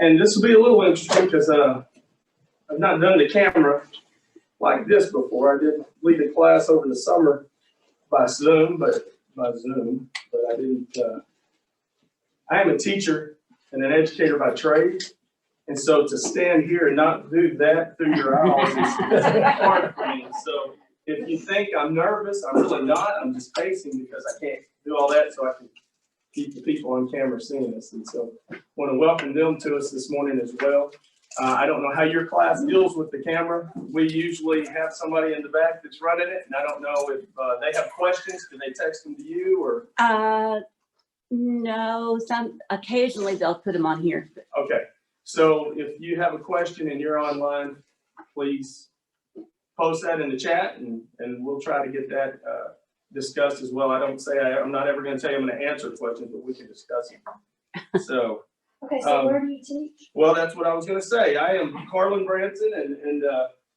And this will be a little interesting because I've not done the camera like this before. I did lead a class over the summer by Zoom, but I didn't. I am a teacher and an educator by trade, and so to stand here and not do that through your eyes is hard for me. So if you think I'm nervous, I'm really not. I'm just pacing because I can't do all that, so I can keep the people on camera seeing us. And so I want to welcome them to us this morning as well. I don't know how your class deals with the camera. We usually have somebody in the back that's running it, and I don't know if they have questions. Do they text them to you or? No, occasionally they'll put them on here. Okay, so if you have a question and you're online, please post that in the chat, and we'll try to get that discussed as well. I don't say I'm not ever going to tell you I'm going to answer questions, but we can discuss them. So. Okay, so where do you teach? Well, that's what I was going to say. I am Carlon Branson, and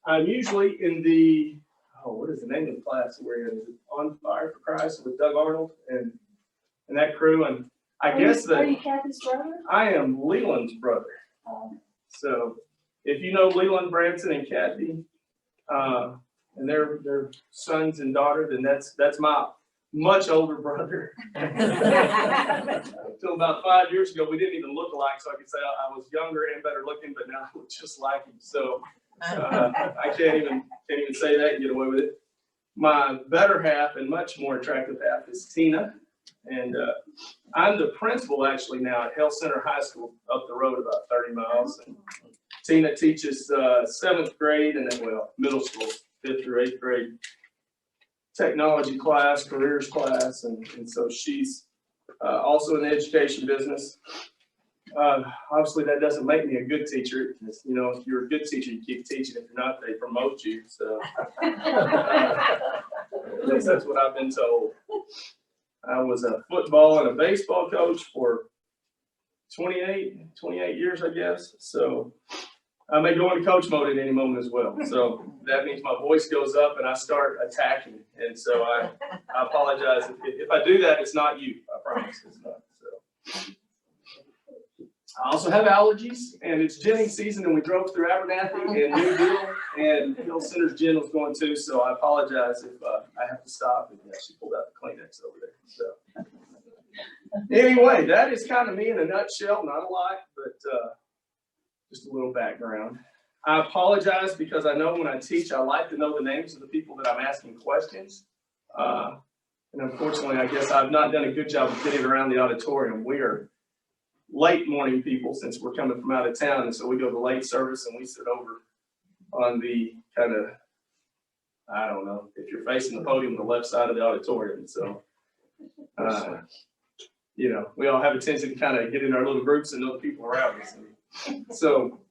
I'm usually in the, what is the name of the class we're in? Is it On Fire for Christ with Doug Arnold and that crew? And I guess that. Are you Kathy's brother? I am Leland's brother. So if you know Leland Branson and Kathy, and their sons and daughter, then that's my much older brother. Until about 5 years ago, we didn't even look alike, so I could say I was younger and better looking, but now I look just like him. So I can't even say that and get away with it. My better half and much more attractive half is Tina, and I'm the principal actually now at Health Center High School up the road about 30 miles. And Tina teaches 7th grade and then middle school, 5th through 8th grade. Technology class, careers class, and so she's also in the education business. Obviously, that doesn't make me a good teacher. You know, if you're a good teacher, you keep teaching. If you're not, they promote you. So at least that's what I've been told. I was a football and a baseball coach for 28 years, I guess. So I may go into coach mode at any moment as well. So that means my voice goes up and I start attacking. And so I apologize. If I do that, it's not you. I promise it's not. So I also have allergies, and it's ginning season, and we drove through Abernathy and New Deal, and Hill Center's gin was going too. So I apologize if I have to stop. And she pulled out the Kleenex over there. So anyway, that is kind of me in a nutshell. Not a lot, but just a little background. I apologize because I know when I teach, I like to know the names of the people that I'm asking questions. And unfortunately, I guess I've not done a good job of getting around the auditorium. We are late morning people since we're coming from out of town. And so we go to late service and we sit over on the kind of, I don't know, if you're facing the podium, the left side of the auditorium. So, you know, we all have a tendency to kind of get in our little groups and know the people around us. So,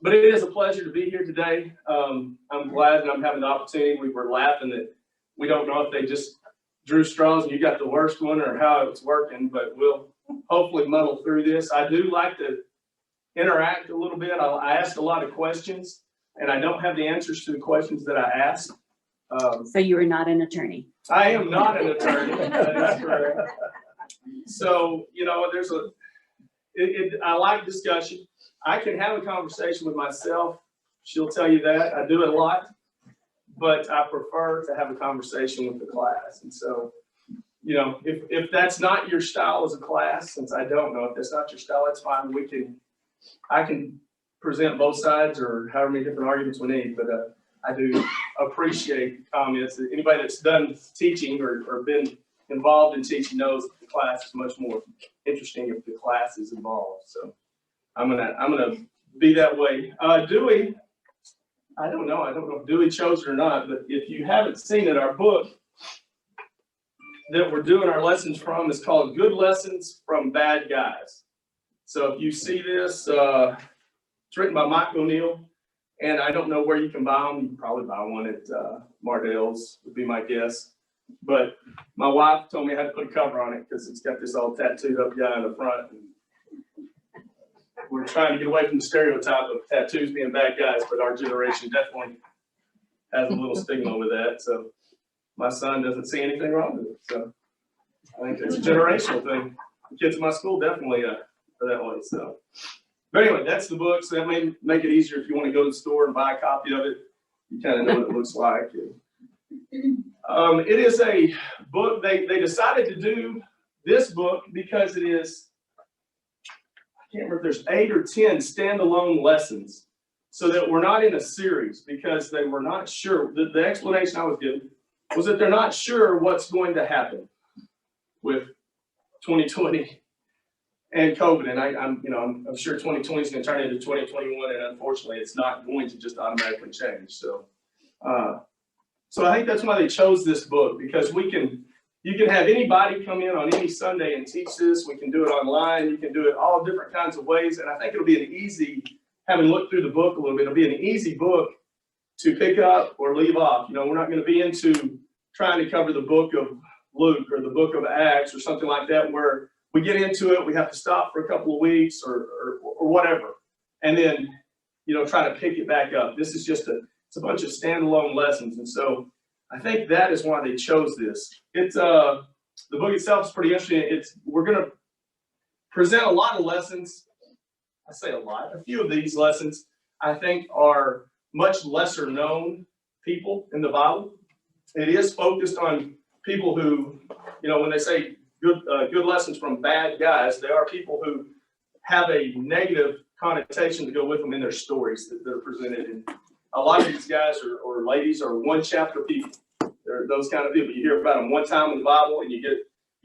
but it is a pleasure to be here today. I'm glad that I'm having the opportunity. We were laughing that we don't know if they just drew straws and you got the worst one or how it's working, but we'll hopefully muddle through this. I do like to interact a little bit. I ask a lot of questions, and I don't have the answers to the questions that I ask. So you are not an attorney? I am not an attorney. That is correct. So, you know, I like discussion. I can have a conversation with myself. She'll tell you that. I do it a lot, but I prefer to have a conversation with the class. And so, you know, if that's not your style as a class, since I don't know if that's not your style, that's fine. I can present both sides or however many different arguments we need, but I do appreciate comments. Anybody that's done teaching or been involved in teaching knows that the class is much more interesting if the class is involved. So I'm gonna be that way. Dewey, I don't know if Dewey chose it or not, but if you haven't seen it, our book that we're doing our lessons from is called Good Lessons from Bad Guys. So if you see this, it's written by Mike O'Neill, and I don't know where you can buy them. You can probably buy one at Mardell's, would be my guess. But my wife told me I had to put a cover on it because it's got this all tattooed up guy in the front. And we're trying to get away from the stereotype of tattoos being bad guys, but our generation definitely has a little stigma with that. So my son doesn't see anything wrong with it. So I think it's a generational thing. The kids in my school definitely are that way. So, But anyway, that's the book, so that may make it easier if you want to go to the store and buy a copy of it. You kind of know what it looks like. It is a book, they decided to do this book because it is, I can't remember if there's 8 or 10 standalone lessons, so that we're not in a series, because they were not sure. The explanation I was given was that they're not sure what's going to happen with 2020 and COVID. And I'm sure 2020 is going to turn into 2021, and unfortunately, it's not going to just automatically change. So I think that's why they chose this book, because you can have anybody come in on any Sunday and teach this. We can do it online. You can do it all different kinds of ways. And I think it'll be an easy, having looked through the book a little bit, it'll be an easy book to pick up or leave off. We're not going to be into trying to cover the book of Luke or the book of Acts or something like that, where we get into it, we have to stop for a couple of weeks or whatever, and then, try to pick it back up. This is just it's a bunch of standalone lessons. And so I think that is why they chose this. It's the book itself is pretty interesting. We're going to present a lot of lessons. I say a lot. A few of these lessons I think are much lesser known people in the Bible. It is focused on people who, when they say good lessons from bad guys, they are people who have a negative connotation to go with them in their stories that are presented. And a lot of these guys or ladies are one chapter people. They're those kind of people. You hear about them one time in the Bible, and you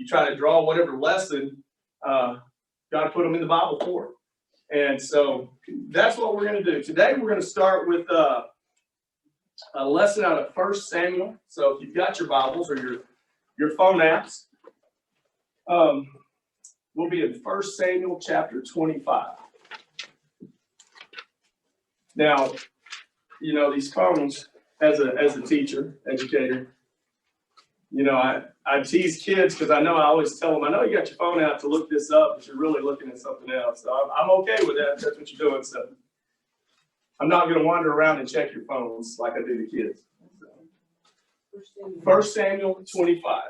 try to draw whatever lesson God put them in the Bible for. And so that's what we're going to do. Today we're going to start with a lesson out of 1 Samuel. So if you've got your Bibles or your phone apps, we'll be in 1 Samuel chapter 25. Now, these phones, as a teacher, educator, I tease kids because I always tell them, I know you got your phone out to look this up, but you're really looking at something else. So I'm okay with that if that's what you're doing. So I'm not going to wander around and check your phones like I do the kids. 1 Samuel 25.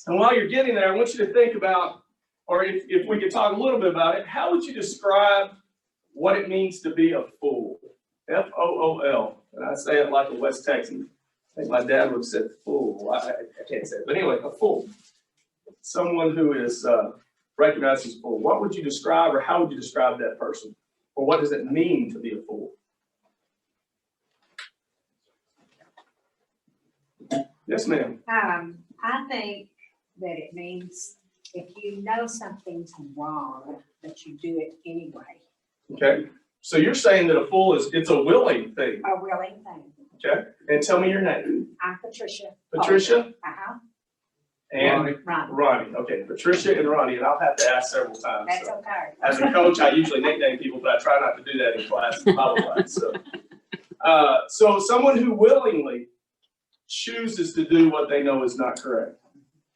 And while you're getting there, I want you to think about, or if we could talk a little bit about it, how would you describe what it means to be a fool? F-O-O-L. And I say it like a West Texan. I think my dad would have said fool. I can't say it. But anyway, a fool. Someone who is recognized as a fool. What would you describe, or how would you describe that person? Or what does it mean to be a fool? Yes, ma'am. I think that it means if you know something's wrong, but you do it anyway. Okay. So you're saying that a fool it's a willing thing. A willing thing. Okay. And tell me your name. I'm Patricia. Patricia? Uh-huh. And Ronnie. Ronnie. Okay. Patricia and Ronnie. And I'll have to ask several times. That's So. okay. As a coach, I usually nickname people, but I try not to do that in class, Bible class. So someone who willingly chooses to do what they know is not correct.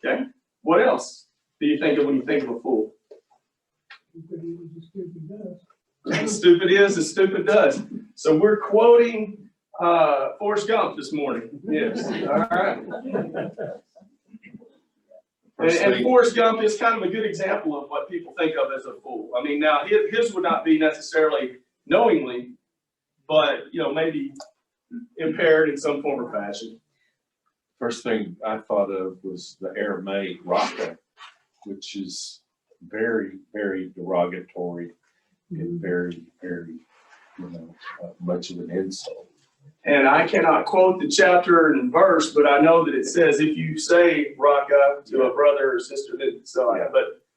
Okay. What else do you think of when you think of a fool? Stupid is as stupid does. So we're quoting Forrest Gump this morning. Yes. All right. And Forrest Gump is kind of a good example of what people think of as a fool. I mean, now his would not be necessarily knowingly, but maybe impaired in some form or fashion. First thing I thought of was the Aramaic raka, which is very, very derogatory and very, very, much of an insult. And I cannot quote the chapter and verse, but I know that it says if you say raka to a brother or sister, then so. Yeah.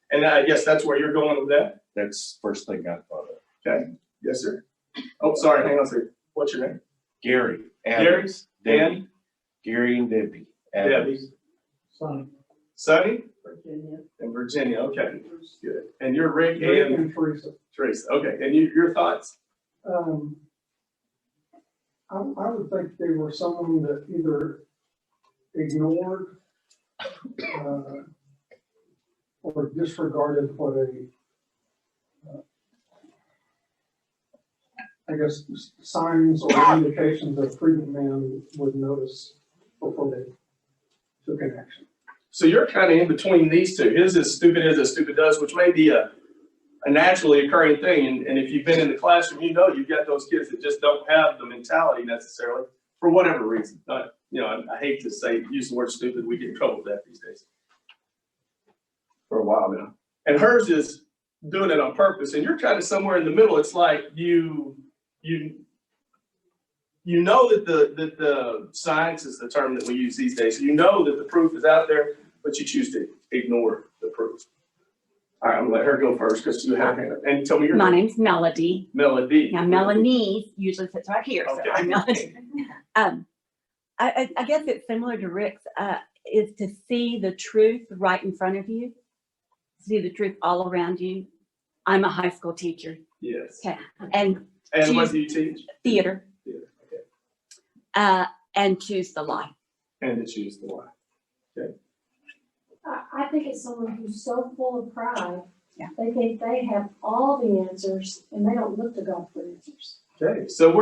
And I guess that's where you're going with that. That's the first thing I thought of. Okay. Yes, sir. Oh, sorry. Hang on a second. What's your name? Gary. Gary. Dan. Gary and Debbie. Debbie. Sonny. Sonny. Virginia. And Virginia. Okay. Good. And you're Rick and And Teresa. Teresa. Okay. And your thoughts? I would think they were someone that either ignored or disregarded what signs or indications that a prudent man would notice before they took an action. So you're kind of in between these two. His is stupid as stupid does, which may be a naturally occurring thing. And if you've been in the classroom, you know you've got those kids that just don't have the mentality necessarily for whatever reason. I hate to use the word stupid. We get in trouble with that these days for a while now. And hers is doing it on purpose. And you're kind of somewhere in the middle. It's like you know that the science is the term that we use these days. So you know that the proof is out there, but you choose to ignore the proof. All right, I'm gonna let her go first because you have her hand up. And tell me your My name. name's Melody. Melody. Now Melanie usually sits right here, so Okay. I'm Melody. I guess it's similar to Rick's, is to see the truth right in front of you, see the truth all around you. I'm a high school teacher. Yes. Okay. And And what choose do you teach? theater, Theater, okay. and choose the lie. And to choose the lie. I think it's someone who's so full of pride. Yeah. They think they have all the answers and they don't look to God for answers. Okay, so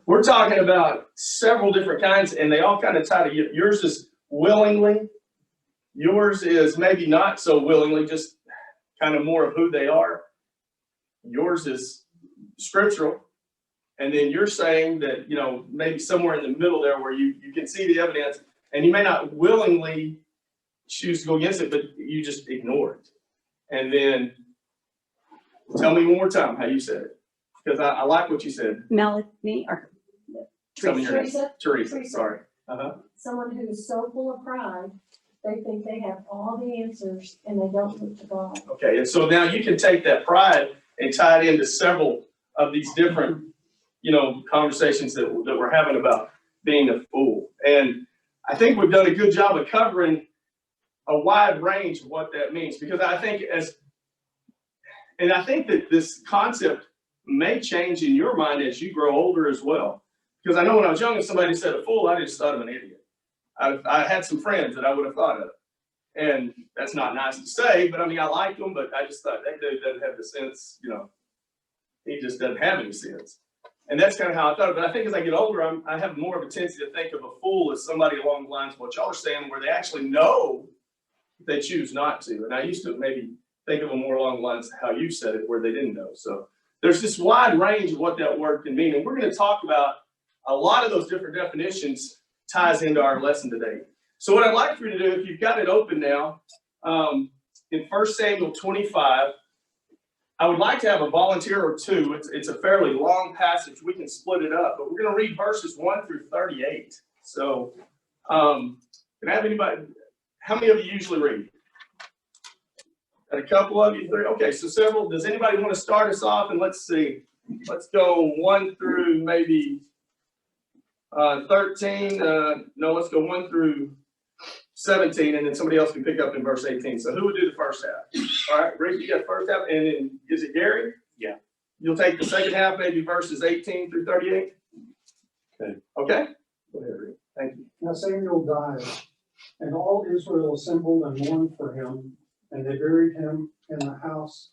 we're talking about several different kinds, and they all kind of tie to you. Yours is willingly. Yours is maybe not so willingly, just kind of more of who they are. Yours is scriptural. And then you're saying that, maybe somewhere in the middle there where you can see the evidence and you may not willingly choose to go against it, but you just ignore it. And then tell me one more time how you said it, because I like what you said. Melanie or Tell me your name. Teresa? Teresa, sorry. Uh-huh. Someone who is so full of pride, they think they have all the answers and they don't look to God. Okay, and so now you can take that pride and tie it into several of these different, conversations that we're having about being a fool. And I think we've done a good job of covering a wide range of what that means, because I think that this concept may change in your mind as you grow older as well. Because I know when I was young, if somebody said a fool, I just thought of an idiot. I had some friends that I would have thought of. And that's not nice to say, but I liked them, but I just thought that dude doesn't have the sense, he just doesn't have any sense. And that's kind of how I thought of it. But I think as I get older, I have more of a tendency to think of a fool as somebody along the lines of what y'all are saying, where they actually know they choose not to. And I used to maybe think of them more along the lines of how you said it, where they didn't know. So there's this wide range of what that word can mean. And we're going to talk about a lot of those different definitions ties into our lesson today. So what I'd like for you to do, if you've got it open now, in 1 Samuel 25, I would like to have a volunteer or two. It's a fairly long passage. We can split it up, but we're going to read verses 1 through 38. So can I have anybody, how many of you usually read? Got a couple of you, 3? Okay, so several. Does anybody want to start us off? And let's see. Let's go 1 through maybe 13. No, let's go 1 through 17, and then somebody else can pick up in verse 18. So who would do the first half? All right, Rick, you got the first half, and then is it Gary? Yeah. You'll take the second half, maybe verses 18 through 38? Okay. Okay? Go ahead, Rick. Thank you. Now Samuel died, and all Israel assembled and mourned for him, and they buried him in the house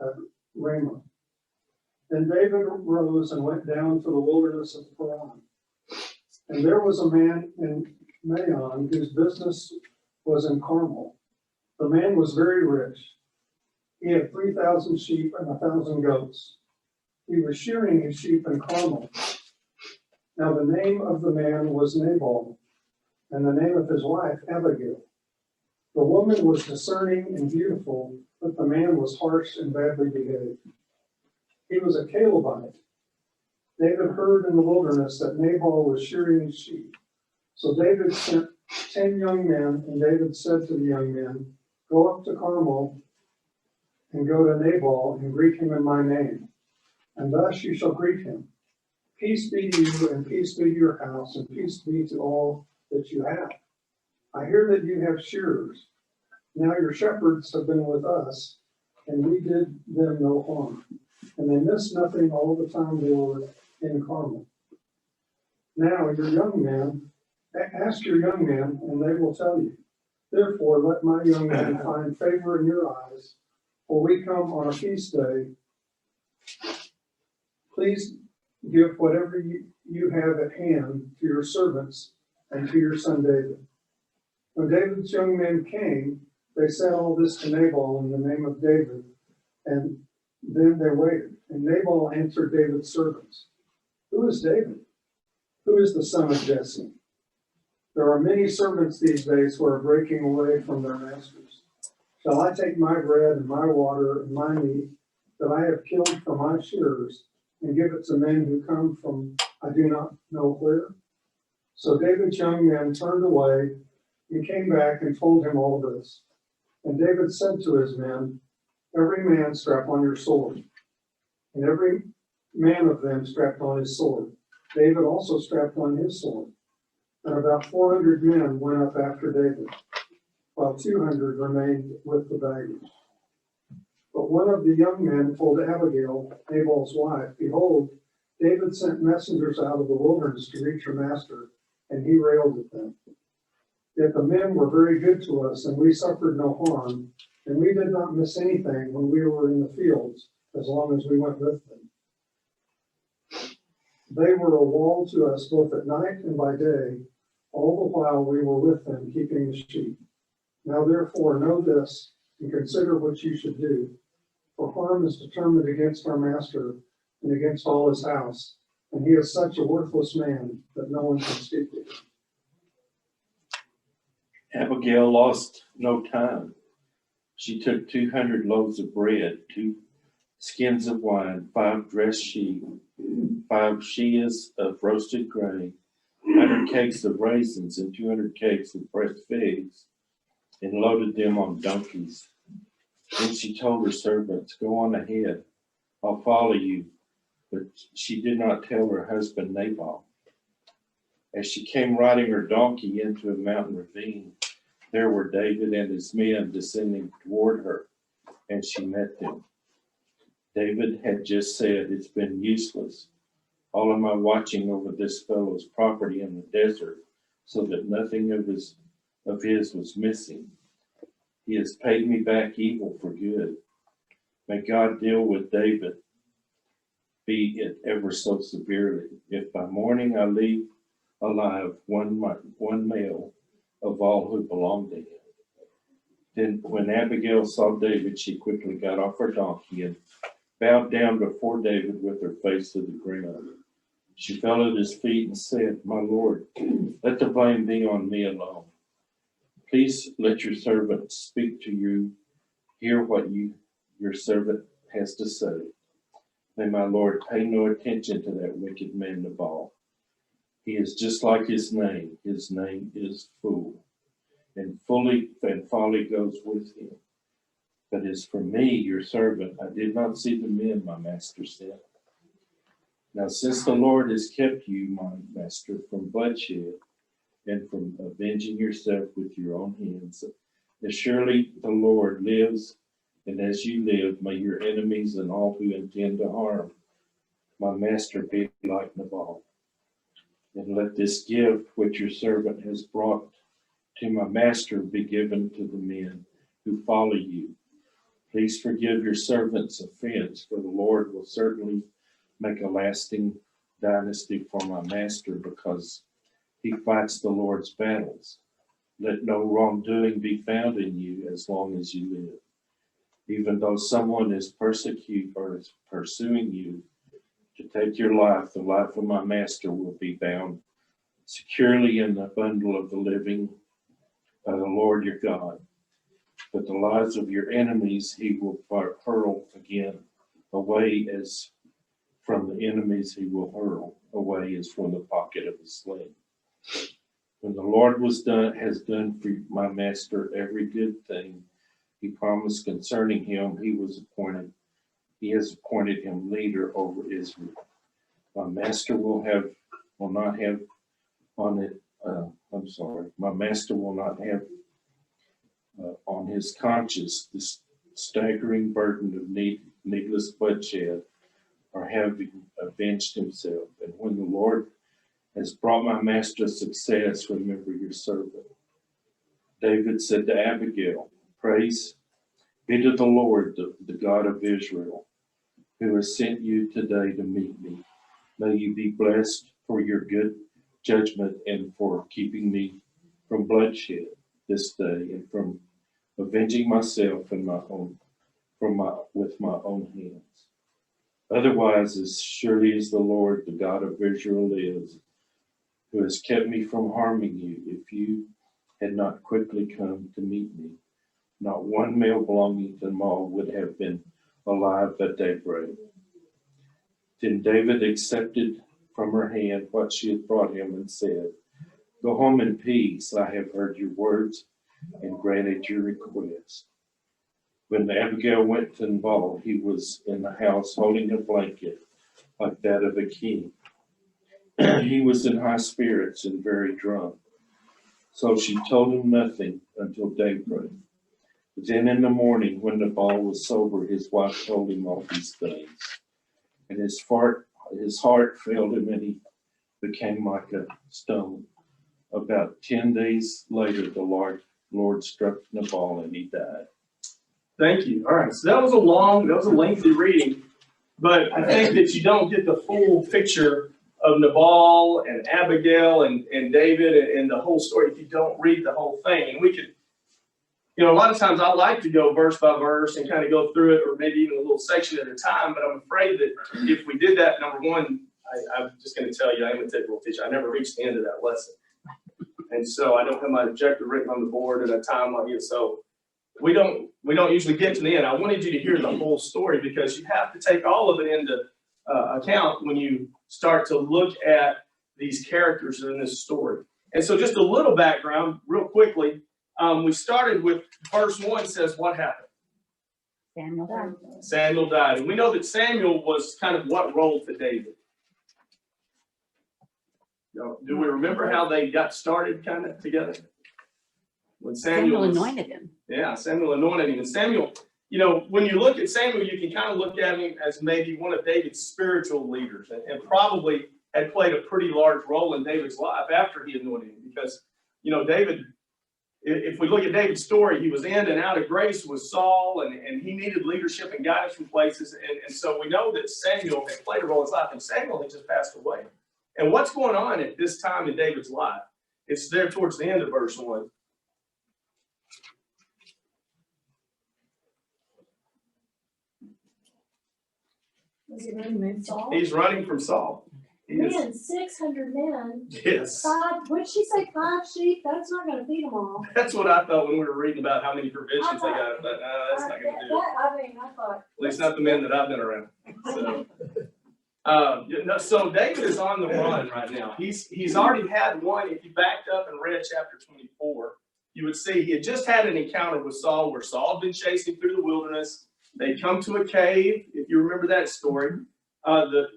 at Ramah. Then David rose and went down to the wilderness of Paran. And there was a man in Maon whose business was in Carmel. The man was very rich. He had 3,000 sheep and 1,000 goats. He was shearing his sheep in Carmel. Now the name of the man was Nabal, and the name of his wife Abigail. The woman was discerning and beautiful, but the man was harsh and badly behaved. He was a Calebite. David heard in the wilderness that Nabal was shearing his sheep. So David sent 10 young men, and David said to the young men, "Go up to Carmel and go to Nabal and greet him in my name. And thus you shall greet him. Peace be to you, and peace be to your house, and peace be to all that you have. I hear that you have shearers. Now your shepherds have been with us, and we did them no harm. And they missed nothing all the time they were in Carmel. Now your young men, ask your young men, and they will tell you. Therefore, let my young men find favor in your eyes, for we come on a feast day. Please give whatever you have at hand to your servants and to your son David." When David's young men came, they said all this to Nabal in the name of David, and then they waited. And Nabal answered David's servants, "Who is David? Who is the son of Jesse? There are many servants these days who are breaking away from their masters. Shall I take my bread and my water and my meat that I have killed for my shearers and give it to men who come from I do not know where?" So David's young men turned away and came back and told him all this. And David said to his men, "Every man strap on your sword." And every man of them strapped on his sword. David also strapped on his sword. And about 400 men went up after David, while 200 remained with the baggage. But one of the young men told Abigail, Nabal's wife, "Behold, David sent messengers out of the wilderness to reach your master, and he railed at them. Yet the men were very good to us, and we suffered no harm, and we did not miss anything when we were in the fields, as long as we went with them. They were a wall to us both at night and by day, all the while we were with them, keeping the sheep. Now therefore know this, and consider what you should do, for harm is determined against our master and against all his house, and he is such a worthless man that no one can speak to him." Abigail lost no time. She took 200 loaves of bread, 2 skins of wine, 5 dressed sheep, 5 sheas of roasted grain, 100 cakes of raisins, and 200 cakes of pressed figs, and loaded them on donkeys. Then she told her servants, "Go on ahead, I'll follow you." But she did not tell her husband Nabal. As she came riding her donkey into a mountain ravine, there were David and his men descending toward her, and she met them. David had just said, "It's been useless, all of my watching over this fellow's property in the desert, so that nothing of his was missing. He has paid me back evil for good. May God deal with David, be it ever so severely, if by morning I leave alive one male of all who belong to him." Then when Abigail saw David, she quickly got off her donkey and bowed down before David with her face to the ground. She fell at his feet and said, "My lord, let the blame be on me alone. Please let your servant speak to you, hear what your servant has to say. May my lord pay no attention to that wicked man Nabal. He is just like his name. His name is Fool, and folly goes with him. But as for me, your servant, I did not see the men my master sent. Now, since the Lord has kept you, my master, from bloodshed and from avenging yourself with your own hands, as surely the Lord lives, and as you live, may your enemies and all who intend to harm my master be like Nabal. And let this gift which your servant has brought to my master be given to the men who follow you. Please forgive your servant's offense, for the Lord will certainly make a lasting dynasty for my master, because he fights the Lord's battles. Let no wrongdoing be found in you as long as you live. Even though someone is persecuting or is pursuing you to take your life, the life of my master will be bound securely in the bundle of the living by the Lord your God. But the lives of your enemies he will hurl again away, as from the enemies he will hurl away as from the pocket of a sling. When the Lord has done for my master every good thing he promised concerning him, he has appointed him leader over Israel. My master will not have on his conscience this staggering burden of needless bloodshed, or having avenged himself. And when the Lord has brought my master success, remember your servant." David said to Abigail, "Praise be to the Lord, the God of Israel, who has sent you today to meet me. May you be blessed for your good judgment and for keeping me from bloodshed. this day, and from avenging myself and with my own hands. Otherwise, as surely as the Lord, the God of Israel lives, who has kept me from harming you, if you had not quickly come to meet me, not one male belonging to Nabal would have been alive at daybreak. Then David accepted from her hand what she had brought him and said, "Go home in peace. I have heard your words and granted your request." When Abigail went to Nabal, he was in the house holding a blanket like that of a king. He was in high spirits and very drunk. So she told him nothing until daybreak. Then in the morning, when Nabal was sober, his wife told him all these things. And his heart failed him, and he became like a stone. About 10 days later, the Lord struck Nabal, and he died. Thank you. All right, so that was a lengthy reading, but I think that you don't get the full picture of Nabal and Abigail and David and the whole story if you don't read the whole thing. And we could, a lot of times I like to go verse by verse and kind of go through it, or maybe even a little section at a time, but I'm afraid that if we did that, number one, I'm just going to tell you, I am a typical teacher. I never reached the end of that lesson. And so I don't have my objective written on the board at a time like this. So we don't usually get to the end. I wanted you to hear the whole story because you have to take all of it into account when you start to look at these characters in this story. And so just a little background real quickly. We started with verse 1 says what happened? Samuel died. Samuel died. And we know that Samuel was kind of what role to David? Do we remember how they got started kind of together? When Samuel anointed him. Yeah, Samuel anointed him. And Samuel, when you look at Samuel, you can kind of look at him as maybe one of David's spiritual leaders and probably had played a pretty large role in David's life after he anointed him. Because, David, if we look at David's story, he was in and out of grace with Saul, and he needed leadership and guidance from places. And so we know that Samuel had played a role in his life, and Samuel had just passed away. And what's going on at this time in David's life? It's there towards the end of verse 1. Was he running from Saul? He's running from Saul. He is. Man, 600 men. Yes. What'd she say, 5 sheep? That's not gonna feed them all. That's what I thought when we were reading about how many provisions they got. But no, that's not going to do it. I thought. At least not the men that I've been around. So, so David is on the run right now. He's already had one. If you backed up and read chapter 24, you would see he had just had an encounter with Saul where Saul had been chasing through the wilderness. They come to a cave, if you remember that story.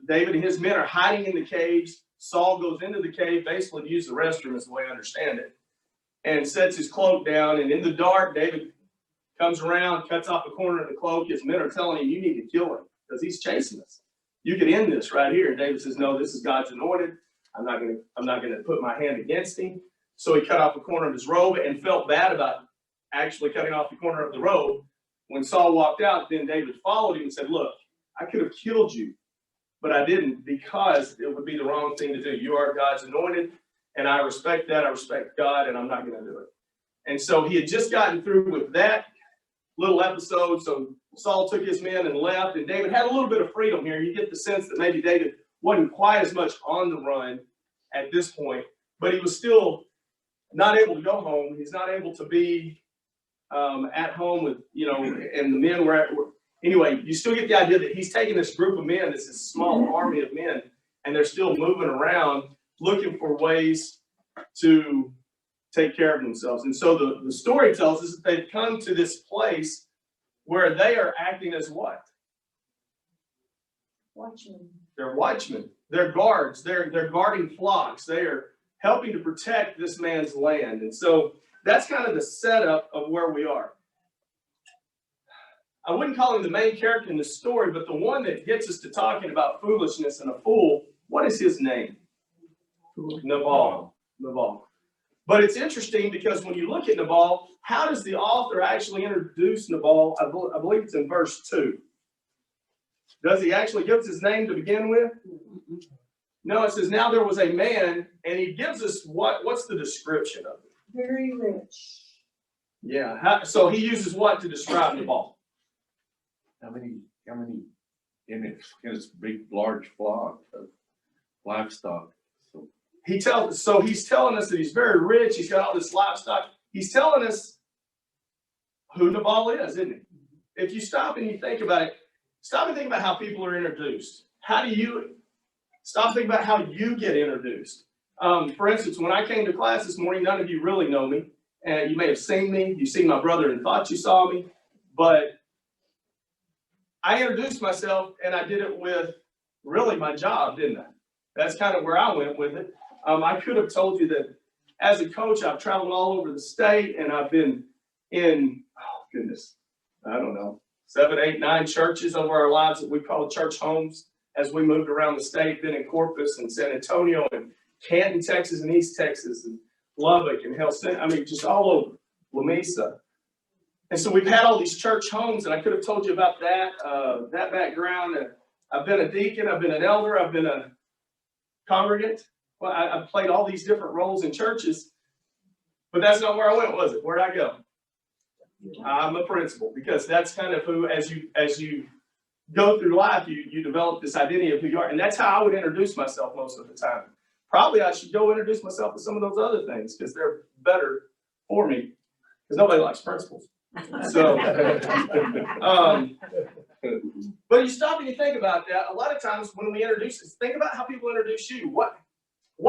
David and his men are hiding in the caves. Saul goes into the cave, basically to use the restroom is the way I understand it, and sets his cloak down. And in the dark, David comes around, cuts off a corner of the cloak. His men are telling him, "You need to kill him because he's chasing us. You could end this right here." And David says, "No, this is God's anointed. I'm not going to put my hand against him." So he cut off a corner of his robe and felt bad about actually cutting off the corner of the robe. When Saul walked out, then David followed him and said, "Look, I could have killed you, but I didn't because it would be the wrong thing to do. You are God's anointed, and I respect that. I respect God, and I'm not going to do it." And so he had just gotten through with that little episode. So Saul took his men and left, and David had a little bit of freedom here. You get the sense that maybe David wasn't quite as much on the run at this point, but he was still not able to go home. He's not able to be at home with, and the men were anyway, you still get the idea that he's taking this group of men, this is small army of men, and they're still moving around looking for ways to take care of themselves. And so the story tells us that they've come to this place where they are acting as what? Watchmen. They're watchmen. They're guards. They're guarding flocks. They are helping to protect this man's land. And so that's kind of the setup of where we are. I wouldn't call him the main character in the story, but the one that gets us to talking about foolishness and a fool, what is his name? Nabal. But it's interesting because when you look at Nabal, how does the author actually introduce Nabal? I believe it's in verse 2. Does he actually give us his name to begin with? No, it says, "Now there was a man," and he gives us what's the description of it? Very rich. Yeah, so he uses what to describe Nabal? How many, in his big, large flock of livestock, so. He's telling us that he's very rich, he's got all this livestock. He's telling us who Nabal is, isn't he? If you stop and you think about it, stop and think about how people are introduced. Stop and think about how you get introduced. For instance, when I came to class this morning, none of you really know me. And you may have seen me, you've seen my brother and thought you saw me, but I introduced myself and I did it with really my job, didn't I? That's kind of where I went with it. I could have told you that as a coach, I've traveled all over the state and I've been in, oh goodness, I don't know, 7, 8, 9 churches over our lives that we call church homes as we moved around the state, been in Corpus and San Antonio and Canton, Texas and East Texas and Lubbock and Helsinki, I mean, just all over, Lamesa. And so we've had all these church homes, and I could have told you about that background. I've been a deacon, I've been an elder, I've been a congregant. Well, I've played all these different roles in churches, but that's not where I went, was it? Where'd I go? I'm a principal, because that's kind of who, as you go through life, you develop this identity of who you are, and that's how I would introduce myself most of the time. Probably I should go introduce myself to some of those other things because they're better for me, because nobody likes principals. So, but you stop and you think about that. A lot of times when we introduce us, think about how people introduce you. What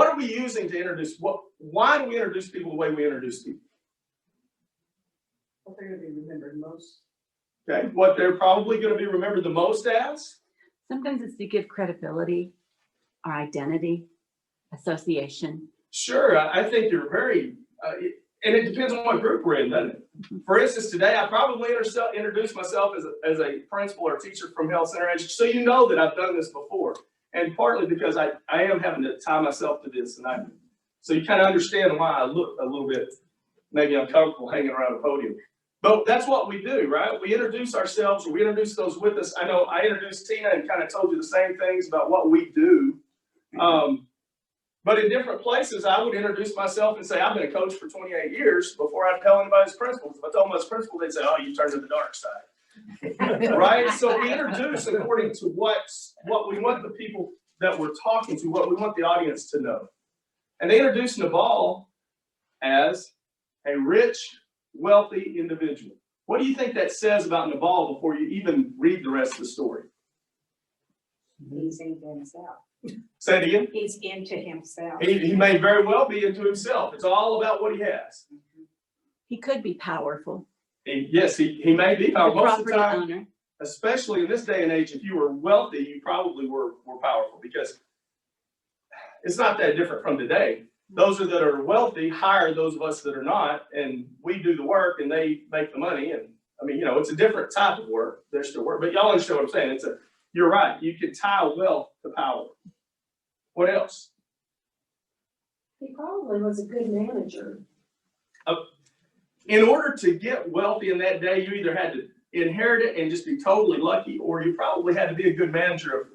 are we using to introduce? Why do we introduce people the way we introduce people? What they're gonna be remembered most. Okay, what they're probably going to be remembered the most as? Sometimes it's to give credibility or identity, association. Sure, I think you're very, and it depends on what group we're in, doesn't it? For instance, today I probably introduced myself as a principal or teacher from Health Center Education, so you know that I've done this before, and partly because I am having to tie myself to this, so you kind of understand why I look a little bit maybe uncomfortable hanging around a podium. But that's what we do, right? We introduce ourselves, or we introduce those with us. I know I introduced Tina and kind of told you the same things about what we do. But in different places, I would introduce myself and say, I've been a coach for 28 years before I tell anybody's principals. If I told them I was principal, they'd say, oh, you turned to the dark side. Right? So we introduce according to what we want the people that we're talking to, what we want the audience to know. And they introduced Nabal as a rich, wealthy individual. What do you think that says about Nabal before you even read the rest of the story? He's into himself. Say it again. He's into himself. He may very well be into himself. It's all about what he has. He could be powerful. Yes, he may be The powerful. Most of the property time, owner. especially in this day and age, if you were wealthy, you probably were powerful, because it's not that different from today. Those that are wealthy hire those of us that are not, and we do the work and they make the money. And I mean, it's a different type of work. There's still work, but y'all understand what I'm saying. You're right. You can tie wealth to power. What else? He probably was a good manager. In order to get wealthy in that day, you either had to inherit it and just be totally lucky, or you probably had to be a good manager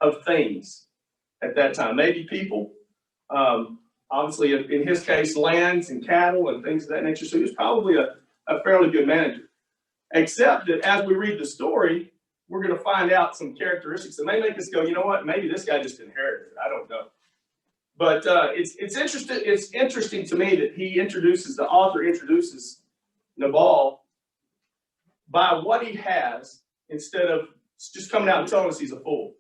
of things at that time. Maybe people, obviously in his case, lands and cattle and things of that nature. So he was probably a fairly good manager. Except that as we read the story, we're going to find out some characteristics that may make us go, you know what, maybe this guy just inherited it. I don't know. But it's interesting. It's interesting to me that the author introduces Nabal by what he has instead of just coming out and telling us he's a fool.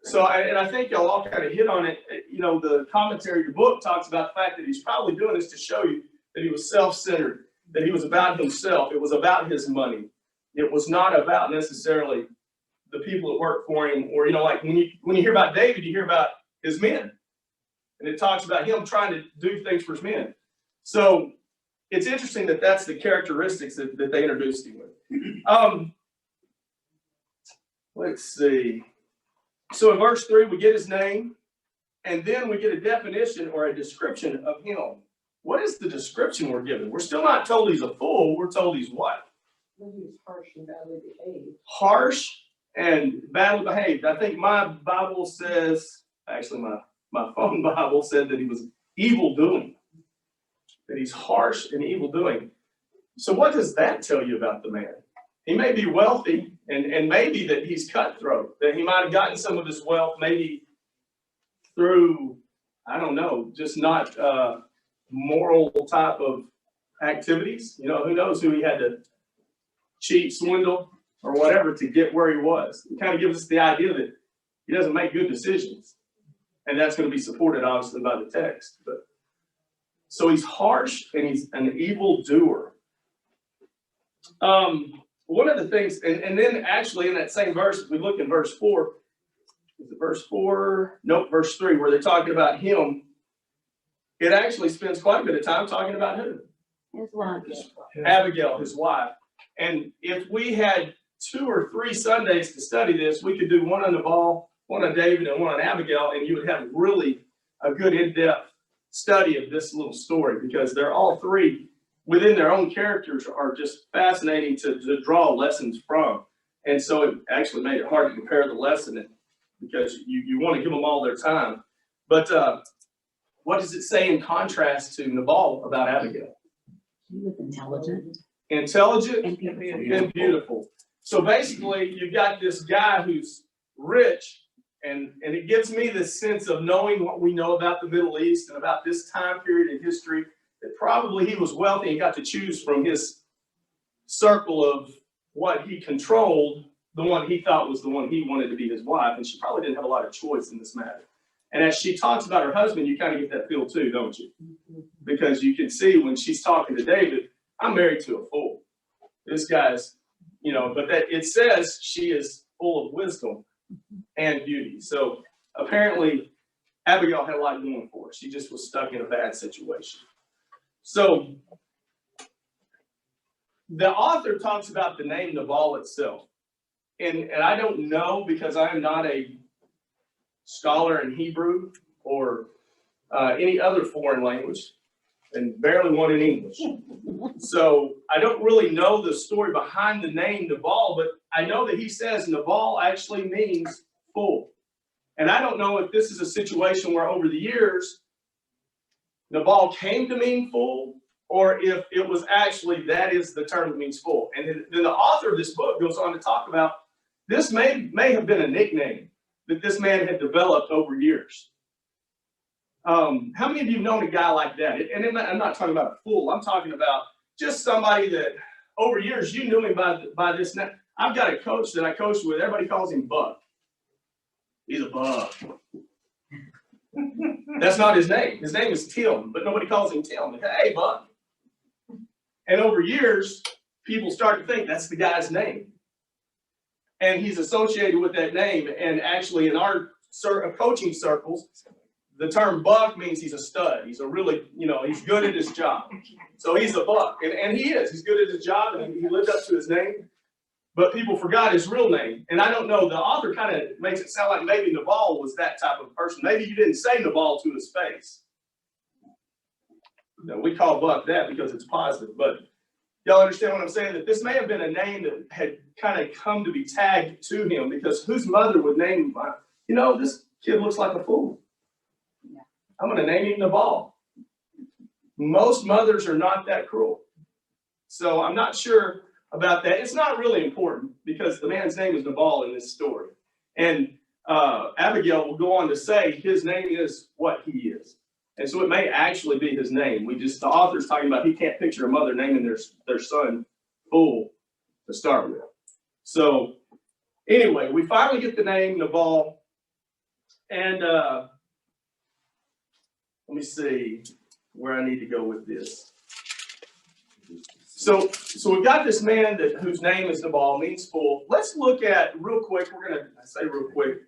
So, I think y'all all kind of hit on it. The commentary of your book talks about the fact that he's probably doing this to show you that he was self-centered, that he was about himself. It was about his money. It was not about necessarily the people that work for him, or, like when you hear about David, you hear about his men. And it talks about him trying to do things for his men. So it's interesting that that's the characteristics that they introduced him with. Let's see. So in verse 3, we get his name, and then we get a definition or a description of him. What is the description we're given? We're still not told he's a fool. We're told he's what? He was harsh and badly behaved. Harsh and badly behaved. I think my Bible says, actually my phone Bible said that he was evil doing. That he's harsh and evil doing. So what does that tell you about the man? He may be wealthy, and maybe that he's cutthroat, that he might have gotten some of his wealth maybe through, I don't know, just not moral type of activities. You know, who knows who he had to cheat, swindle, or whatever to get where he was. It kind of gives us the idea that he doesn't make good decisions. And that's going to be supported, obviously, by the text. But so he's harsh and he's an evil doer. One of the things, and then actually in that same verse, if we look in verse 4, is it verse 4? Nope, verse 3, where they're talking about him. It actually spends quite a bit of time talking about who? His wife. Abigail, his wife. And if we had 2 or 3 Sundays to study this, we could do one on Nabal, one on David, and one on Abigail, and you would have really a good in-depth study of this little story, because they're all three within their own characters are just fascinating to draw lessons from. And so it actually made it hard to prepare the lesson because you want to give them all their time. But what does it say in contrast to Nabal about Abigail? He was intelligent. Intelligent And beautiful. and beautiful. So basically, you've got this guy who's rich, and it gives me this sense of knowing what we know about the Middle East and about this time period in history, that probably he was wealthy and got to choose from his circle of what he controlled, the one he thought was the one he wanted to be his wife, and she probably didn't have a lot of choice in this matter. And as she talks about her husband, you kind of get that feel too, don't you? Because you can see when she's talking to David, I'm married to a fool. This guy's, but that it says she is full of wisdom and beauty. So apparently Abigail had a lot going for her. She just was stuck in a bad situation. So the author talks about the name Nabal itself. And I don't know, because I am not a scholar in Hebrew or any other foreign language, and barely one in English. So I don't really know the story behind the name Nabal, but I know that he says Nabal actually means fool. And I don't know if this is a situation where over the years Nabal came to mean fool, or if it was actually that is the term that means fool. And then the author of this book goes on to talk about this may have been a nickname that this man had developed over years. How many of you have known a guy like that? And I'm not talking about a fool. I'm talking about just somebody that over years you knew him by this name. I've got a coach that I coached with. Everybody calls him Buck. He's a Buck. That's not his name. His name is Tim, but nobody calls him Tim. Hey, Buck. And over years, people start to think that's the guy's name. And he's associated with that name. And actually, in our coaching circles, the term Buck means he's a stud. He's a really, he's good at his job. So he's a Buck. And he is. He's good at his job, and he lived up to his name. But people forgot his real name. And I don't know. The author kind of makes it sound like maybe Nabal was that type of person. Maybe you didn't say Nabal to his face. We call Buck that because it's positive. But y'all understand what I'm saying? That this may have been a name that had kind of come to be tagged to him, because whose mother would name him? This kid looks like a fool. I'm going to name him Nabal. Most mothers are not that cruel. So I'm not sure about that. It's not really important, because the man's name is Nabal in this story. And Abigail will go on to say his name is what he is. And so it may actually be his name. The author's talking about he can't picture a mother naming their son fool to start with. So anyway, we finally get the name Nabal. And let me see where I need to go with this. So we've got this man whose name is Nabal, means fool. Let's look at real quick. We're going to say real quick.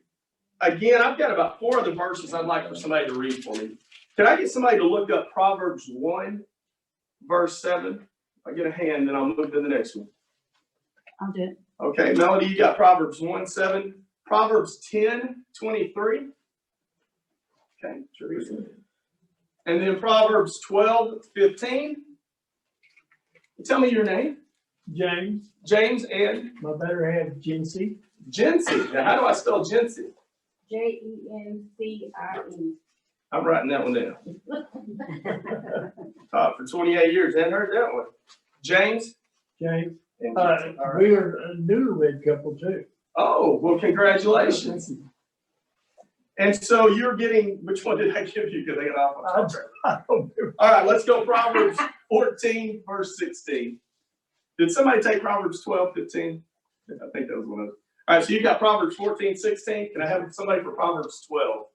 Again, I've got about 4 other verses I'd like for somebody to read for me. Can I get somebody to look up Proverbs 1, verse 7? If I get a hand, then I'll move to the next one. I'll do it. Okay, Melody, you got Proverbs 1, 7. Proverbs 10, 23. Okay, Teresa. And then Proverbs 12, 15. Tell me your name. James, James and my better half, Jinsey. Jency. Now, how do I spell Jency? Jencie. I'm writing that one down. Taught for 28 years. Hadn't heard that one. James? James. And all right. We are a newlywed couple too. Oh, well, congratulations. And so you're getting, which one did I give you? Because I got off on top. I don't know. All right, let's go Proverbs 14, verse 16. Did somebody take Proverbs 12, 15? I think that was one of those. All right, so you got Proverbs 14, 16. Can I have somebody for Proverbs 12,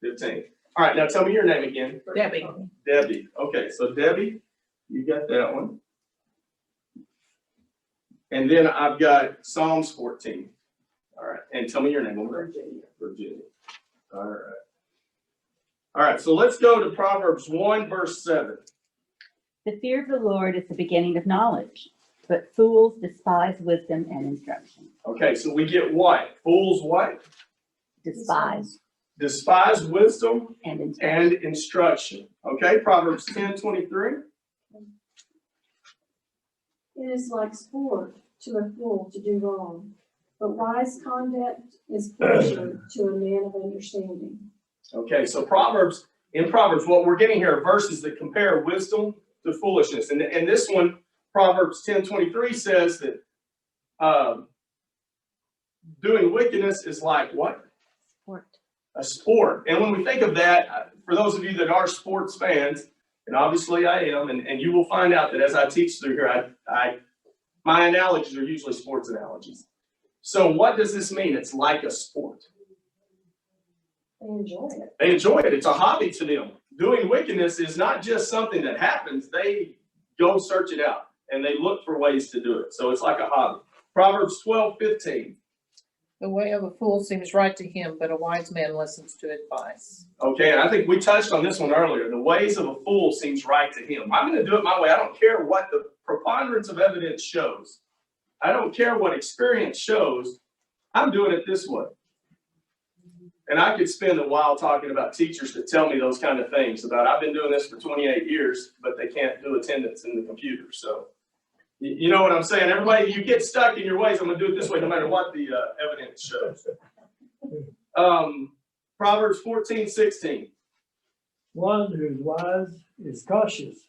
15? All right, now tell me your name again. Debbie. Debbie. Okay, so Debbie, you got that one. And then I've got Psalms 14. All right, and tell me your name. Virginia. Virginia. All right. All right, so let's go to Proverbs 1, verse 7. The fear of the Lord is the beginning of knowledge, but fools despise wisdom and instruction. Okay, so we get what? Fools what? Despise Despise wisdom and instruction. and instruction. Okay, Proverbs 10, 23. It is like sport to a fool to do wrong, but wise conduct is pleasure to a man of understanding. Okay, so in Proverbs, what we're getting here are verses that compare wisdom to foolishness. And this one, Proverbs 10, 23 says that doing wickedness is like what? Sport. A sport. And when we think of that, for those of you that are sports fans, and obviously I am, and you will find out that as I teach through here, my analogies are usually sports analogies. So what does this mean? It's like a sport. They enjoy it. They enjoy it. It's a hobby to them. Doing wickedness is not just something that happens. They go search it out, and they look for ways to do it. So it's like a hobby. Proverbs 12, 15. The way of a fool seems right to him, but a wise man listens to advice. Okay, and I think we touched on this one earlier. The ways of a fool seems right to him. I'm going to do it my way. I don't care what the preponderance of evidence shows. I don't care what experience shows. I'm doing it this way. And I could spend a while talking about teachers that tell me those kind of things about I've been doing this for 28 years, but they can't do attendance in the computer. So you know what I'm saying? Everybody, you get stuck in your ways. I'm going to do it this way no matter what the evidence shows. Proverbs 14, 16. One who's wise is cautious.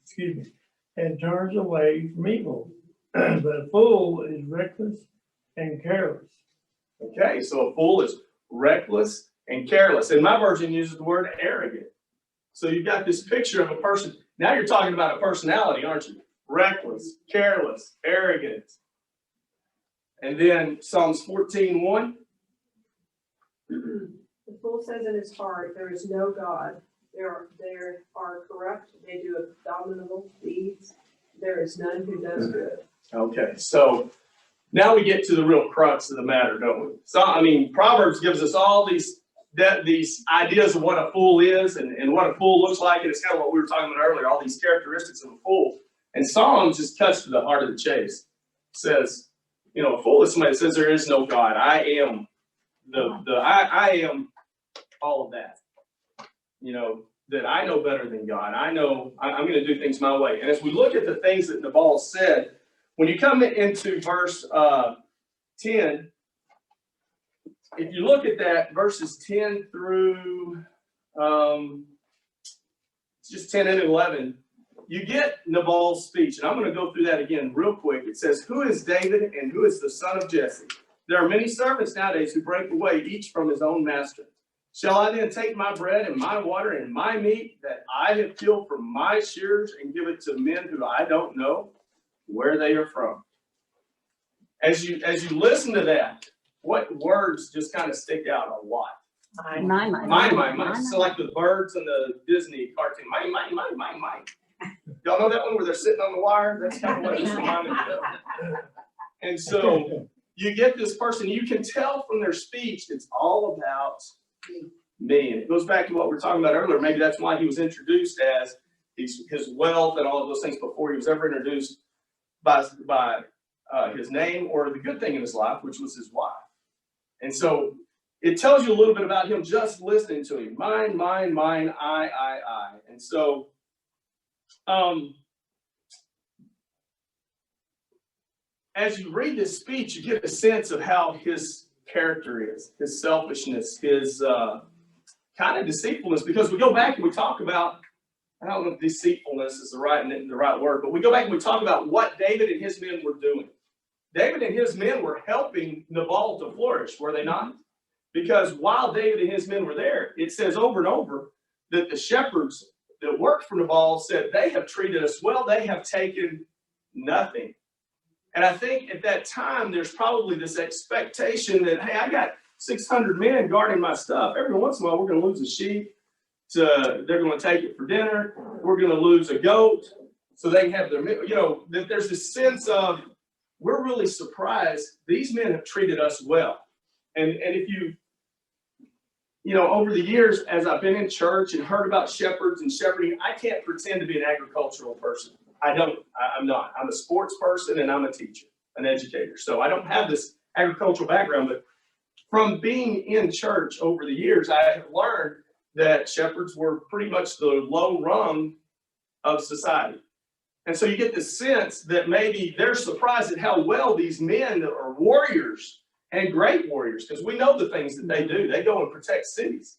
Excuse me. And turns away from evil. But a fool is reckless and careless. Okay, so a fool is reckless and careless. And my version uses the word arrogant. So you've got this picture of a person. Now you're talking about a personality, aren't you? Reckless, careless, arrogant. And then Psalms 14, 1. The fool says in his heart, there is no God. They are corrupt. They do abominable deeds. There is none who does good. Okay, so now we get to the real crux of the matter, don't we? So, I mean, Proverbs gives us all these ideas of what a fool is and what a fool looks like, and it's kind of what we were talking about earlier, all these characteristics of a fool. And Psalms just cuts to the heart of the chase. It says, you know, a fool is somebody that says there is no God. I am I am all of that. You know, that I know better than God. I know I'm going to do things my way. And as we look at the things that Nabal said, when you come into verse 10, if you look at that, verses 10 through just 10 and 11, you get Nabal's speech. And I'm going to go through that again real quick. It says, who is David and who is the son of Jesse? There are many servants nowadays who break away, each from his own master. Shall I then take my bread and my water and my meat that I have killed from my shears and give it to men who I don't know where they are from? As you listen to that, what words just kind of stick out a lot? Mine. So like the birds in the Disney cartoon. Mine. Y'all know that one where they're sitting on the wire? That's kind of what it's reminded me of. And so you get this person, you can tell from their speech, it's all about me. And it goes back to what we were talking about earlier. Maybe that's why he was introduced as his wealth and all of those things before he was ever introduced by his name or the good thing in his life, which was his wife. And so it tells you a little bit about him just listening to him. Mine, I. And so as you read this speech, you get a sense of how his character is, his selfishness, his kind of deceitfulness, because we go back and we talk about, I don't know if deceitfulness is the right word, but we go back and we talk about what David and his men were doing. David and his men were helping Nabal to flourish, were they not? Because while David and his men were there, it says over and over that the shepherds that worked for Nabal said, they have treated us well, they have taken nothing. And I think at that time, there's probably this expectation that, hey, I got 600 men guarding my stuff. Every once in a while, we're going to lose a sheep. They're going to take it for dinner. We're going to lose a goat so they can have their, that there's this sense of, we're really surprised these men have treated us well. And if over the years, as I've been in church and heard about shepherds and shepherding, I can't pretend to be an agricultural person. I'm not. I'm a sports person and I'm a teacher, an educator. So I don't have this agricultural background, but from being in church over the years, I have learned that shepherds were pretty much the low rung of society. And so you get this sense that maybe they're surprised at how well these men are warriors and great warriors, because we know the things that they do. They go and protect cities.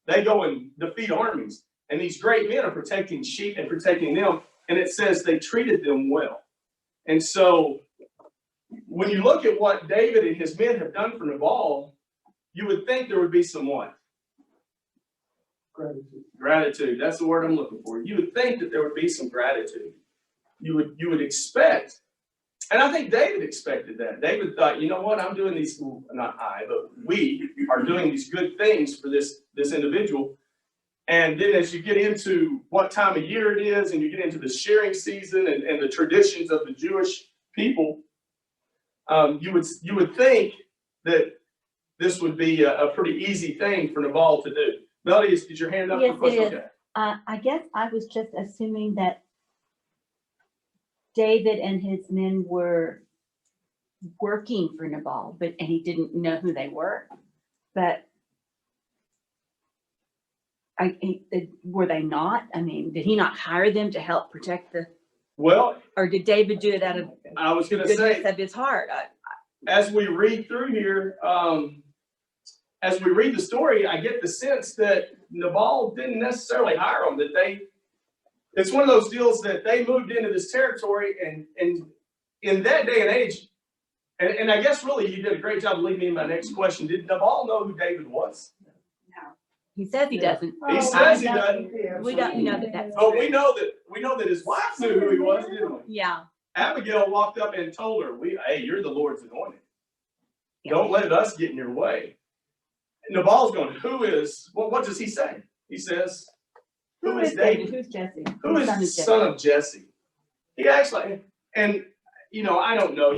They go and defeat armies. And these great men are protecting sheep and protecting them. And it says they treated them well. And so when you look at what David and his men have done for Nabal, you would think there would be some what? Gratitude. Gratitude. That's the word I'm looking for. You would think that there would be some gratitude. You would expect, and I think David expected that. David thought, you know what, I'm doing these, not I, but we are doing these good things for this individual. And then as you get into what time of year it is, and you get into the shearing season and the traditions of the Jewish people, you would think that this would be a pretty easy thing for Nabal to do. Melody, is your hand up? Yes, for a question? it is. Okay. I guess I was just assuming that David and his men were working for Nabal, and he didn't know who they were. But were they not? I mean, did he not hire them to help protect Well, or did David do it out of I was going to goodness say, of his heart? as we read through here, as we read the story, I get the sense that Nabal didn't necessarily hire them, it's one of those deals that they moved into this territory, and in that day and age, and I guess really you did a great job of leading me in my next question. Did Nabal know who David was? He says he doesn't. He says he doesn't. We don't know that that's But true. we know that his wife knew who he was, didn't we? Yeah. Abigail walked up and told her, hey, you're the Lord's anointed. Yeah. Don't let us get in your way. And Nabal's going, what does he say? He says, who is David? Who's Jesse? Who is the son of Jesse? He actually, and I don't know.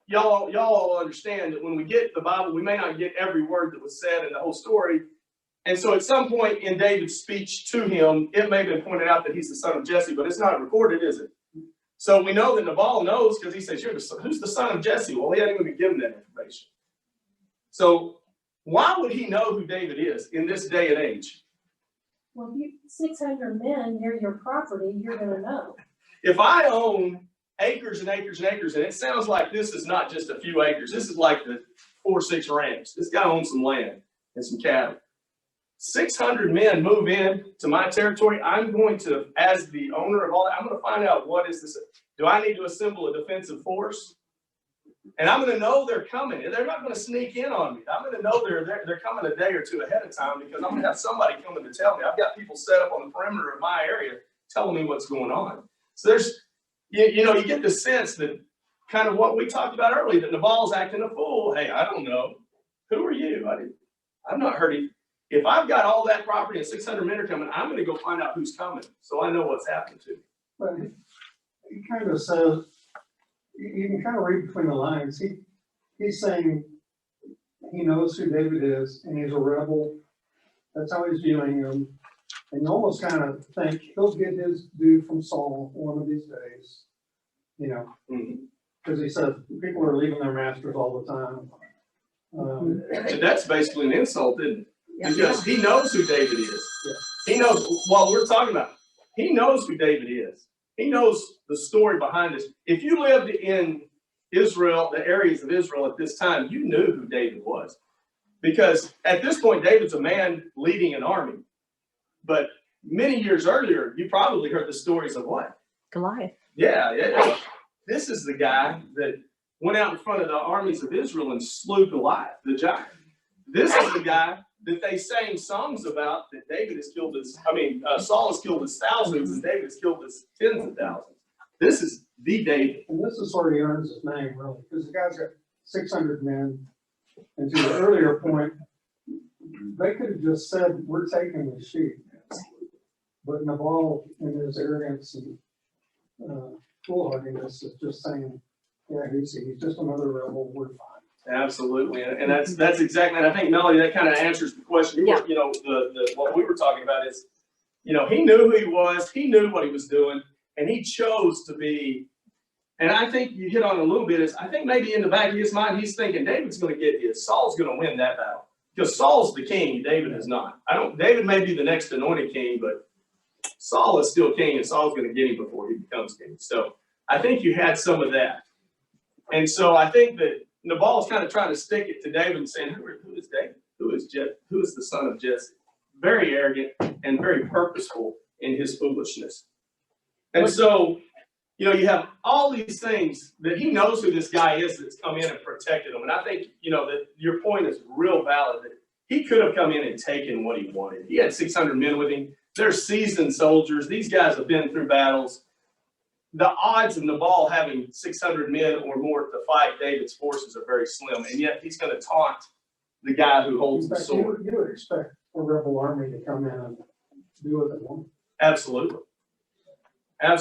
Y'all all understand that when we get the Bible, we may not get every word that was said in the whole story. And so at some point in David's speech to him, it may have been pointed out that he's the son of Jesse, but it's not recorded, is it? So we know that Nabal knows, because he says, who's the son of Jesse? Well, he hadn't even given that information. So why would he know who David is in this day and age? Well, if you 600 men near your property, you're gonna know. If I own acres and acres and acres, and it sounds like this is not just a few acres, this is like the 4 or 6 ranch. This guy owns some land and some cattle. 600 men move in to my territory. I'm going to, as the owner of all that, I'm going to find out what is this. Do I need to assemble a defensive force? And I'm going to know they're coming. They're not going to sneak in on me. I'm going to know they're coming a day or two ahead of time, because I'm going to have somebody coming to tell me. I've got people set up on the perimeter of my area telling me what's going on. So there's, you get the sense that kind of what we talked about earlier, that Nabal's acting a fool. Hey, I don't know. Who are you? I've not heard him. If I've got all that property and 600 men are coming, I'm going to go find out who's coming, so I know what's happening to me. But he kind of says, you can kind of read between the lines. He's saying he knows who David is, and he's a rebel. That's how he's viewing him. And you almost kind of think he'll get his due from Saul one of these days, because he says people are leaving their masters all the time. And that's basically an insult, isn't it? Yeah. Because he knows who David is. Yeah. He knows what we're talking about. He knows who David is. He knows the story behind this. If you lived in Israel, the areas of Israel at this time, you knew who David was. Because at this point, David's a man leading an army. But many years earlier, you probably heard the stories of what? Goliath. Yeah. This is the guy that went out in front of the armies of Israel and slew Goliath, the giant. This is the guy that they sang songs about that Saul has killed his thousands and David has killed his tens of thousands. This is the David. And this is where he earns his name, really, because the guy's got 600 men. And to the earlier point, they could have just said, we're taking the sheep. But Nabal, in his arrogance and foolhardiness, is just saying, yeah, he's just another rebel, we're fine. Absolutely, and that's exactly. And I think Melody, that kind of answers the question. Yeah. What we were talking about is, he knew who he was, he knew what he was doing, and he chose to be. And I think you hit on a little bit is I think maybe in the back of his mind he's thinking David's going to get his, Saul's going to win that battle because Saul's the king, David is not. David may be the next anointed king, but Saul is still king, and Saul's going to get him before he becomes king. So I think you had some of that, and so I think that Nabal's kind of trying to stick it to David and saying, who is David? Who is the son of Jesse? Very arrogant and very purposeful in his foolishness. And so, you have all these things that he knows who this guy is that's come in and protected him. And I think, that your point is real valid that he could have come in and taken what he wanted. He had 600 men with him. They're seasoned soldiers. These guys have been through battles. The odds of Nabal having 600 men or more to fight David's forces are very slim, and yet he's going to taunt the guy who holds the sword. You would expect a rebel army to come in and do what they want. Absolutely. And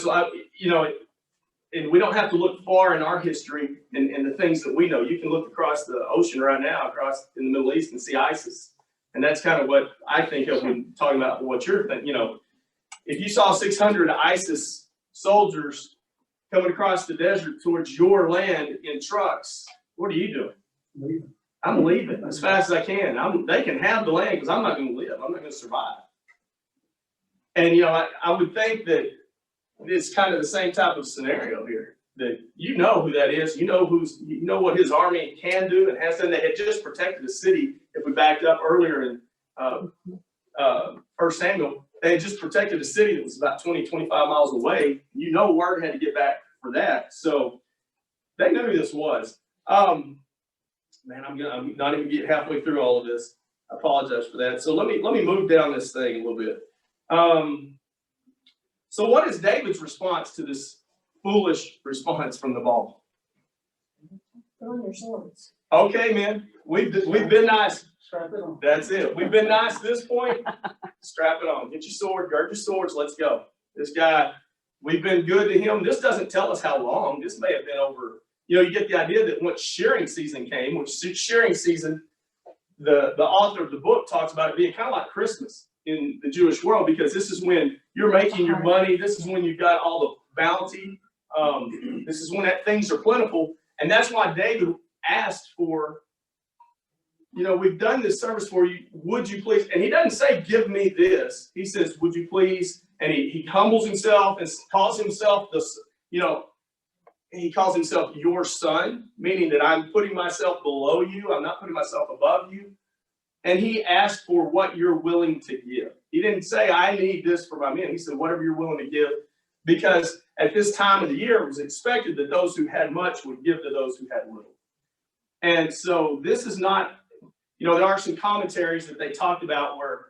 we don't have to look far in our history and the things that we know. You can look across the ocean right now, across in the Middle East, and see ISIS. And that's kind of what I think of when talking about what you're thinking. If you saw 600 ISIS soldiers coming across the desert towards your land in trucks, what are you doing? Leaving. I'm leaving as fast as I can. They can have the land because I'm not going to live. I'm not going to survive. And, I would think that it's kind of the same type of scenario here, that you know who that is. You know what his army can do and has done. They had just protected the city. If we backed up earlier in 1 Samuel, they had just protected a city that was about 20, 25 miles away. Word had to get back for that. So they knew who this was. Man, I'm not even getting halfway through all of this. I apologize for that. So let me move down this thing a little bit. So what is David's response to this foolish response from Nabal? Put on your swords. Okay, man, we've been nice. Strap it on. That's it. We've been nice at this point. Strap it on. Get your sword, gird your swords, let's go. This guy, we've been good to him. This doesn't tell us how long. This may have been over. You get the idea that once shearing season came, which shearing season, the author of the book talks about it being kind of like Christmas in the Jewish world, because this is when you're making your money. This is when you've got all the bounty. This is when things are plentiful. And that's why David asked for, we've done this service for you. Would you please? And he doesn't say, give me this. He says, would you please? And he humbles himself and calls himself he calls himself your son, meaning that I'm putting myself below you. I'm not putting myself above you. And he asked for what you're willing to give. He didn't say, I need this for my men. He said, whatever you're willing to give. Because at this time of the year, it was expected that those who had much would give to those who had little. And so this is not, there are some commentaries that they talked about where,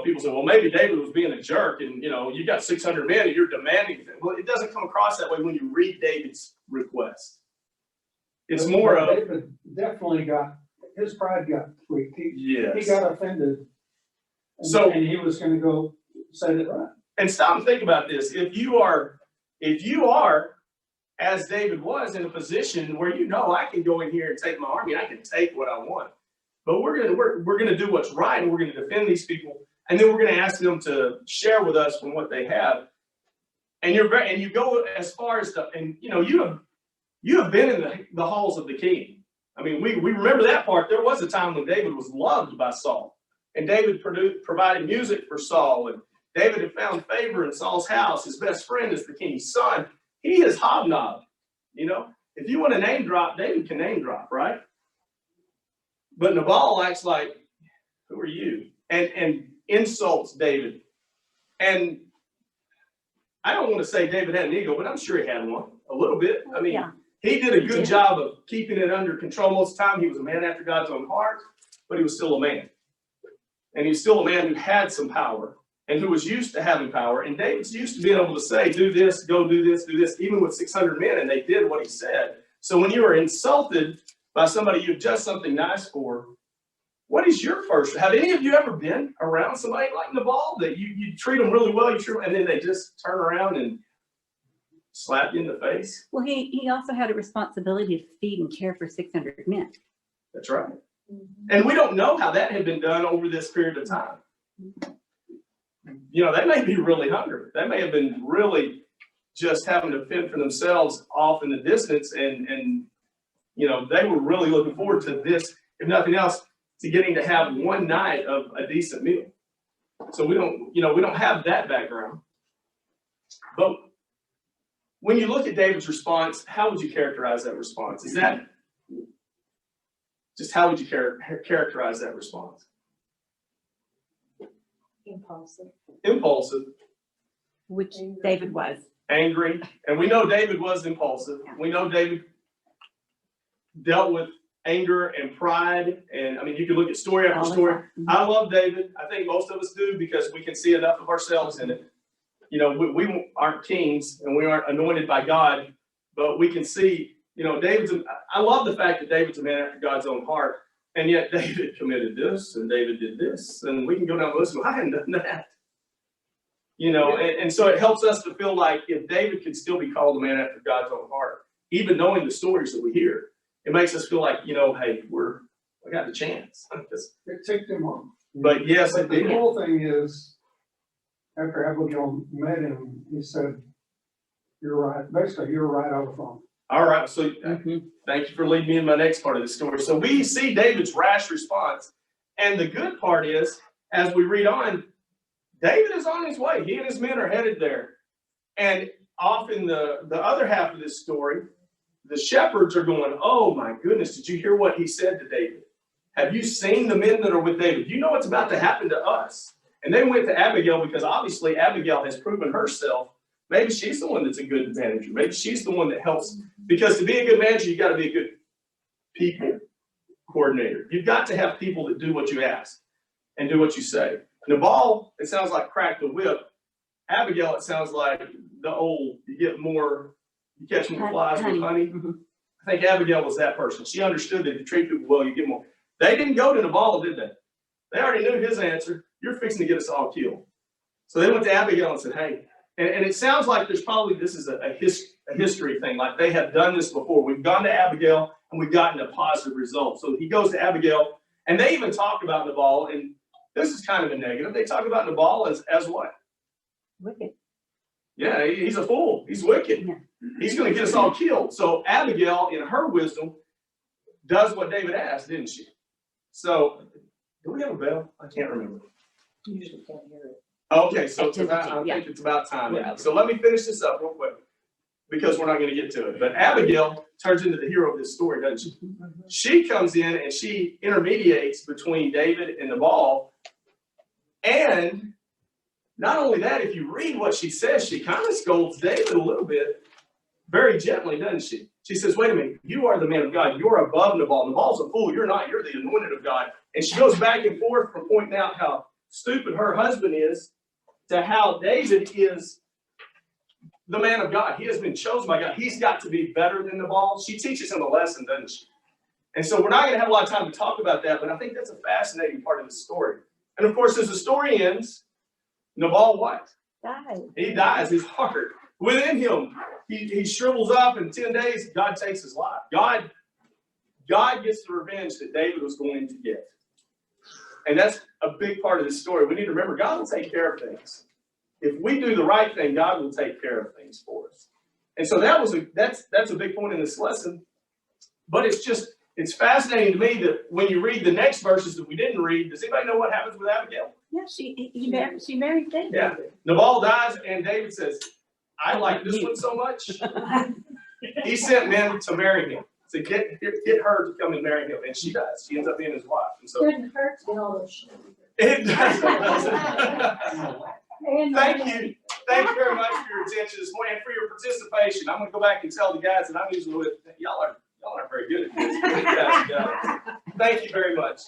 people say, well, maybe David was being a jerk and, you got 600 men and you're demanding them. Well, it doesn't come across that way when you read David's request. It's more of. David definitely his pride got tweaked. He Yes. got offended. And he was going to go set it right. And stop and think about this. If you are, as David was, in a position where I can go in here and take my army, I can take what I want. But we're gonna do what's right, and we're gonna defend these people, and then we're gonna ask them to share with us from what they have. And you go as far as you have been in the halls of the king. I mean, we remember that part. There was a time when David was loved by Saul, and David provided music for Saul, and David had found favor in Saul's house. His best friend is the king's son. He is hobnobbed. If you want to name drop, David can name drop, right? But Nabal acts like, who are you? And insults David. And I don't want to say David had an ego, but I'm sure he had one a little bit. I mean, Yeah. he did a good job of keeping it under control most of the time. He was a man after God's own heart, but he was still a man. And he was still a man who had some power and who was used to having power. And David's used to being able to say, do this, go do this, even with 600 men, and they did what he said. So when you are insulted by somebody you've just something nice for, what is your first? Have any of you ever been around somebody like Nabal that you treat them really well, and then they just turn around and slap you in the face? Well, he also had a responsibility to feed and care for 600 men. That's right. And we don't know how that had been done over this period of time. You know, they may be really hungry. They may have been really just having to fend for themselves off in the distance. And you know, they were really looking forward to this, if nothing else, to getting to have one night of a decent meal. So we don't have that background. But when you look at David's response, how would you characterize that response? Is that just how would you characterize that response? Impulsive. Impulsive, Which David was. angry, and we know David was impulsive. We know David dealt with anger and pride, and I mean, you can look at story after story. I love David. I think most of us do because we can see enough of ourselves in it. You know, we aren't kings and we aren't anointed by God, but we can see, you know, I love the fact that David's a man after God's own heart, and yet David committed this and David did this, and we can go down the list. Well, I hadn't done that. You know, and so it helps us to feel like if David could still be called a man after God's own heart, even knowing the stories that we hear, it makes us feel like, you know, hey, we got the chance. It ticked him off. But yes, it But the did. whole thing is, after Abigail met him, he said, you're right. Basically, you're right, I was wrong. All right, so thank you for leading me in my next part of the story. So we see David's rash response, and the good part is, as we read on, David is on his way. He and his men are headed there. And off in the other half of this story, the shepherds are going, oh my goodness, did you hear what he said to David? Have you seen the men that are with David? You know what's about to happen to us. And they went to Abigail because obviously Abigail has proven herself. Maybe she's the one that's a good manager. Maybe she's the one that helps. Because to be a good manager, you got to be a good people coordinator. You've got to have people that do what you ask and do what you say. Nabal, it sounds like crack the whip. Abigail, it sounds like the old, you catch more flies with honey. I think Abigail was that person. She understood that if you treat people well, you get more. They didn't go to Nabal, did they? They already knew his answer. You're fixing to get us all killed. So they went to Abigail and said, hey, and it sounds like there's probably, this is a history thing. Like they have done this before. We've gone to Abigail and we've gotten a positive result. So he goes to Abigail and they even talk about Nabal, and this is kind of a negative. They talk about Nabal as what? Wicked. Yeah, he's a fool. He's wicked. Yeah. He's going to get us all killed. So Abigail, in her wisdom, does what David asked, didn't she? So, do we have a bell? I can't remember. Usually can't hear it. Okay, so Activity, I yeah. think it's about time. Yeah. So let me finish this up real quick because we're not going to get to it. But Abigail turns into the hero of this story, doesn't she? She comes in and she intermediates between David and Nabal. And not only that, if you read what she says, she kind of scolds David a little bit, very gently, doesn't she? She says, wait a minute, you are the man of God. You're above Nabal. Nabal's a fool. You're not. You're the anointed of God. And she goes back and forth from pointing out how stupid her husband is to how David is the man of God. He has been chosen by God. He's got to be better than Nabal. She teaches him a lesson, doesn't she? And so we're not going to have a lot of time to talk about that, but I think that's a fascinating part of the story. And of course, as the story ends, Nabal what? Died. He dies. His heart within him. He shrivels up in 10 days. God takes his life. God gets the revenge that David was going to get. And that's a big part of this story. We need to remember God will take care of things. If we do the right thing, God will take care of things for us. And so that's a big point in this lesson. But it's fascinating to me that when you read the next verses that we didn't read, does anybody know what happens with Abigail? Yeah, she married David. Yeah. Nabal dies, and David says, I like this one so much. He sent men to marry him. to get her to come and marry him, and she does. She ends up being his wife, and so Couldn't hurt to get all those shit. it does. And Thank you. Thank you very much for your attention this morning and for your participation. I'm gonna go back and tell the guys that I'm usually with, y'all aren't very good at this. You guys got it. Thank you very much.